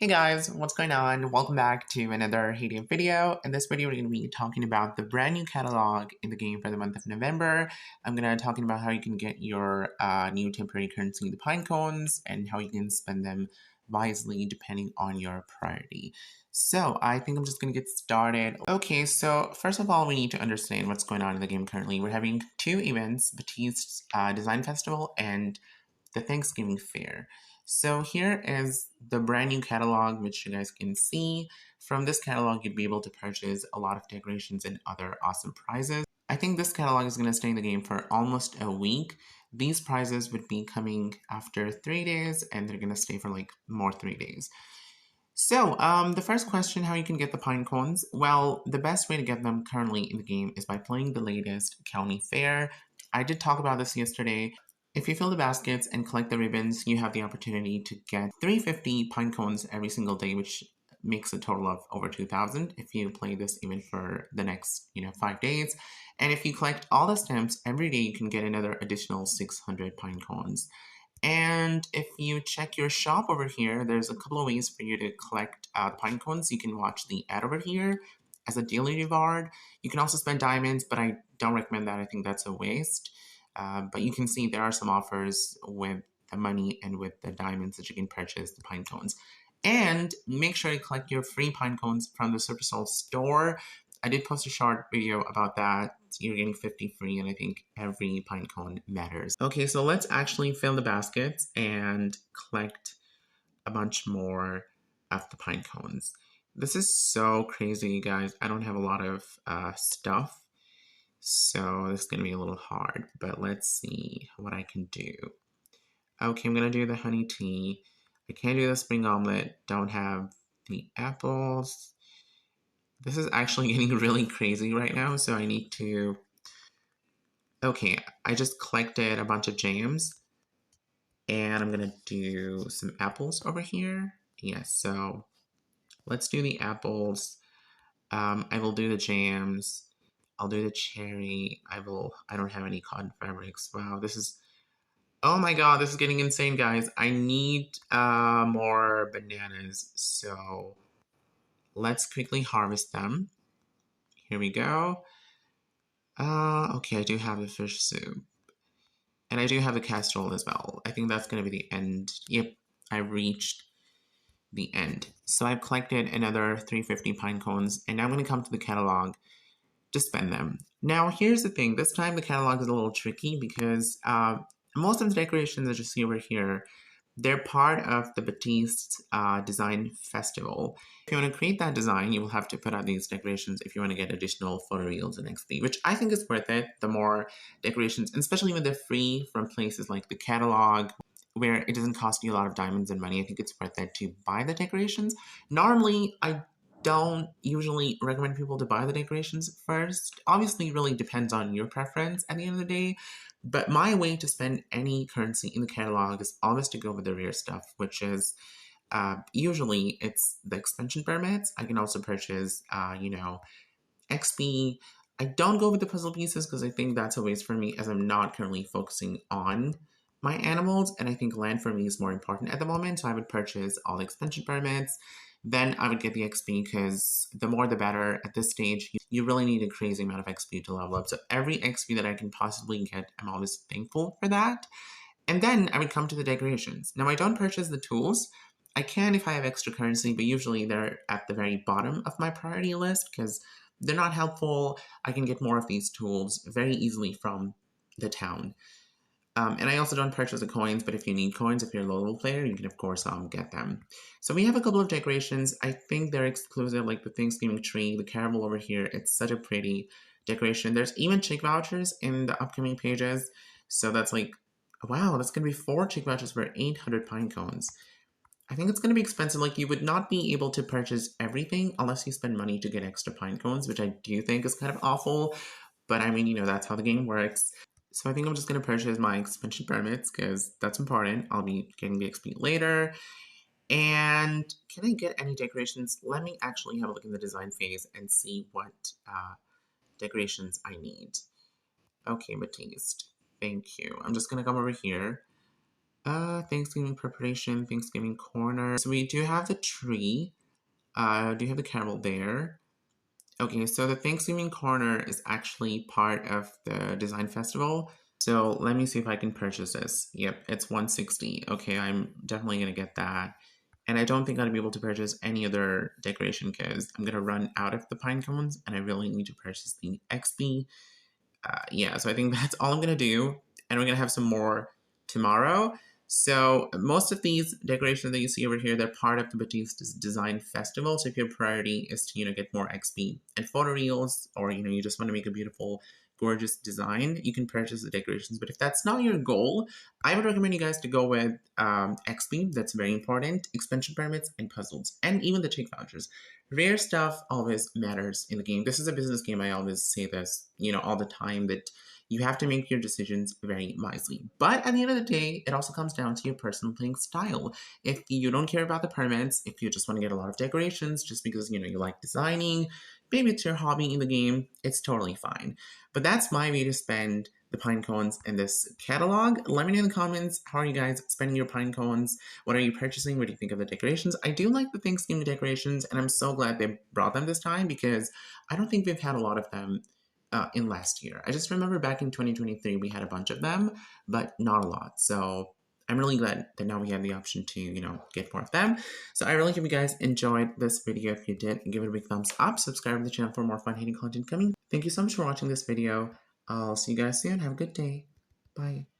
Hey guys, what's going on? Welcome back to another Helium video. In this video, we're going to be talking about the brand new catalog in the game for the month of November. I'm going to be talking about how you can get your new temporary currency, the Pinecones, and how you can spend them wisely depending on your priority. So I think I'm just going to get started. Okay, so first of all, we need to understand what's going on in the game currently. We're having two events, Batiste's Design Festival and the Thanksgiving Fair. So here is the brand new catalog, which you guys can see. From this catalog, you'd be able to purchase a lot of decorations and other awesome prizes. I think this catalog is going to stay in the game for almost a week. These prizes would be coming after 3 days, and they're going to stay for like more 3 days. So, the first question, how you can get the pine cones? Well, the best way to get them currently in the game is by playing the latest county fair. I did talk about this yesterday. If you fill the baskets and collect the ribbons, you have the opportunity to get 350 pine cones every single day, which makes a total of over 2,000 if you play this even for the next 5 days. And if you collect all the stamps every day, you can get another additional 600 pine cones. And if you check your shop over here, there's a couple of ways for you to collect the pine cones. You can watch the ad over here as a daily reward. You can also spend diamonds, but I don't recommend that. I think that's a waste. But you can see there are some offers with the money and with the diamonds that you can purchase the pine cones. And make sure you collect your free pine cones from the Supercell store. I did post a short video about that. You're getting 50 free, and I think every pine cone matters. Okay, so let's actually fill the baskets and collect a bunch more of the pine cones. This is so crazy, you guys. I don't have a lot of stuff, so this is going to be a little hard, but let's see what I can do. Okay, I'm going to do the honey tea. I can't do the spring omelet. Don't have the apples. This is actually getting really crazy right now, so I need to... Okay, I just collected a bunch of jams, and I'm gonna do some apples over here. Yes, so let's do the apples. I will do the jams. I'll do the cherry. I don't have any cotton fabrics. Wow, this is... Oh my god, this is getting insane, guys. I need more bananas, so let's quickly harvest them. Here we go. Okay, I do have the fish soup. And I do have the casserole as well. I think that's going to be the end. Yep, I reached the end. So I've collected another 350 pine cones, and now I'm going to come to the catalog to spend them. Now, here's the thing. This time the catalog is a little tricky because most of the decorations that you see over here, they're part of the Batiste Design Festival. If you want to create that design, you will have to put out these decorations if you want to get additional photo reels and XP, which I think is worth it. The more decorations, especially when they're free from places like the Catalogue, where it doesn't cost you a lot of diamonds and money, I think it's worth it to buy the decorations. Normally, I don't usually recommend people to buy the decorations first. Obviously, it really depends on your preference at the end of the day. But my way to spend any currency in the catalog is always to go with the rare stuff, which is usually it's the expansion permits. I can also purchase, XP. I don't go with the puzzle pieces because I think that's a waste for me as I'm not currently focusing on my animals, and I think land for me is more important at the moment, so I would purchase all the expansion permits. Then I would get the XP because the more the better. At this stage, you really need a crazy amount of XP to level up. So every XP that I can possibly get, I'm always thankful for that. And then I would come to the decorations. Now, I don't purchase the tools. I can if I have extra currency, but usually they're at the very bottom of my priority list because they're not helpful. I can get more of these tools very easily from the town. And I also don't purchase the coins, but if you need coins, if you're a low-level player, you can, of course, get them. So we have a couple of decorations. I think they're exclusive, like the Thanksgiving tree, the caramel over here. It's such a pretty decoration. There's even chick vouchers in the upcoming pages. So that's like, wow, that's going to be 4 chick vouchers for 800 pine cones. I think it's going to be expensive. Like, you would not be able to purchase everything unless you spend money to get extra pine cones, which I do think is kind of awful. But I mean, that's how the game works. So I think I'm just going to purchase my expansion permits because that's important. I'll be getting the XP later. And can I get any decorations? Let me actually have a look in the design phase and see what decorations I need. Okay, Batiste. Thank you. I'm just going to come over here. Thanksgiving preparation, Thanksgiving corner. So we do have the tree. Do you have the carol there? Okay, so the Thanksgiving corner is actually part of the design festival. So let me see if I can purchase this. Yep, it's 160. Okay, I'm definitely gonna get that. And I don't think I'll be able to purchase any other decoration because I'm gonna run out of the pine cones and I really need to purchase the XP. Yeah, so I think that's all I'm gonna do, and we're gonna have some more tomorrow. So most of these decorations that you see over here, they're part of the Batista's Design Festival. So if your priority is to get more XP and photo reels, or you just want to make a beautiful, gorgeous design, you can purchase the decorations. But if that's not your goal, I would recommend you guys to go with XP. That's very important. Expansion permits and puzzles, and even the tick vouchers. Rare stuff always matters in the game. This is a business game. I always say this, all the time, that you have to make your decisions very wisely. But at the end of the day, it also comes down to your personal playing style. If you don't care about the permits, if you just want to get a lot of decorations just because, you like designing, maybe it's your hobby in the game, it's totally fine. But that's my way to spend the pine cones in this catalog. Let me know in the comments, how are you guys spending your pine cones? What are you purchasing? What do you think of the decorations? I do like the Thanksgiving decorations, and I'm so glad they brought them this time because I don't think we've had a lot of them in last year. I just remember back in 2023 we had a bunch of them, but not a lot. So I'm really glad that now we have the option to, get more of them. So I really hope you guys enjoyed this video. If you did, give it a big thumbs up. Subscribe to the channel for more fun hitting content coming. Thank you so much for watching this video. I'll see you guys soon. Have a good day. Bye.